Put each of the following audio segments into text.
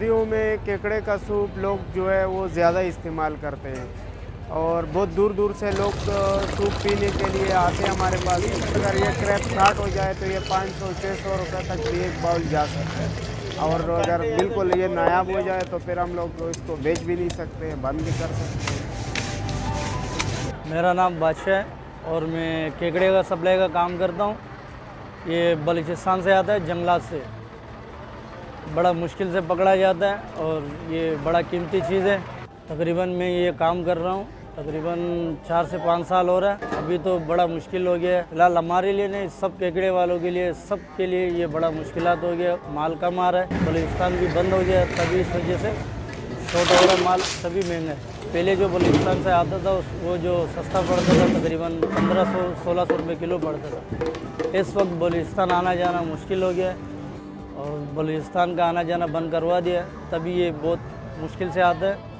सर्दियों में केकड़े का सूप लोग जो है वो ज़्यादा इस्तेमाल करते हैं और बहुत दूर दूर से लोग सूप पीने के लिए आते हैं हमारे पास। अगर ये क्रैब स्टार्ट हो जाए तो ये 500-600 रुपये तक भी एक बाउल जा सकता है और अगर बिल्कुल ये नायाब हो जाए तो फिर हम लोग इसको बेच भी नहीं सकते, बंद भी कर सकते हैं। मेरा नाम बादशाह है और मैं केकड़े का सप्लाई का काम करता हूँ। ये बलूचिस्तान से आता है, जंगलात से। बड़ा मुश्किल से पकड़ा जाता है और ये बड़ा कीमती चीज़ है। तकरीबन मैं ये काम कर रहा हूँ तकरीबन 4 से 5 साल हो रहा है। अभी तो बड़ा मुश्किल हो गया है। फिलहाल हमारे लिए नहीं, सब केकड़े वालों के लिए, सबके लिए ये बड़ा मुश्किलात हो गया। माल कम आ रहा है, बलूचिस्तान भी बंद हो गया, तभी इस वजह से शॉर्ट हो रहा माल, सभी महंगा है। पहले जो बलूचिस्तान से आता था वो जो सस्ता पड़ता था तकरीबन 1500-1600 रुपये किलो पड़ता था। इस वक्त बलूचिस्तान आना जाना मुश्किल हो गया है और बलूचिस्तान का आना जाना बंद करवा दिया, तभी ये बहुत मुश्किल से आता है।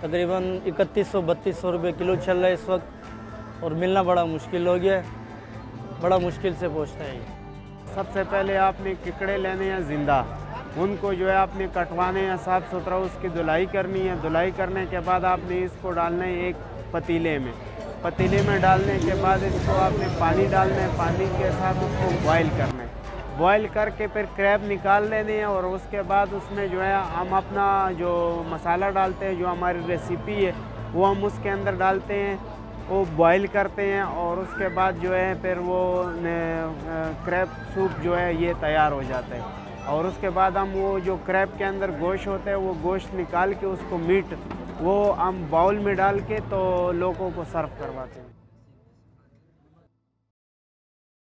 तकरीबन 3100-3200 रुपये किलो चल रहा है इस वक्त और मिलना बड़ा मुश्किल हो गया है, बड़ा मुश्किल से पहुँचता है ये। सबसे पहले आपने केकड़े लेने हैं ज़िंदा, उनको जो है आपने कटवाने हैं, साफ़ सुथरा उसकी धुलाई करनी है। धुलाई करने के बाद आपने इसको डालना है एक पतीले में। पतीले में डालने के बाद इसको आपने पानी डालना है, पानी के साथ उसको बॉयल करना है। बॉयल करके फिर क्रैब निकाल लेने हैं और उसके बाद उसमें जो है हम अपना जो मसाला डालते हैं, जो हमारी रेसिपी है वो हम उसके अंदर डालते हैं, वो बॉयल करते हैं और उसके बाद जो है फिर वो क्रैब सूप जो है ये तैयार हो जाता है। और उसके बाद हम वो जो क्रैब के अंदर गोश्त होता है वो गोश्त निकाल के उसको मीट वो हम बाउल में डाल के तो लोगों को सर्व करवाते हैं।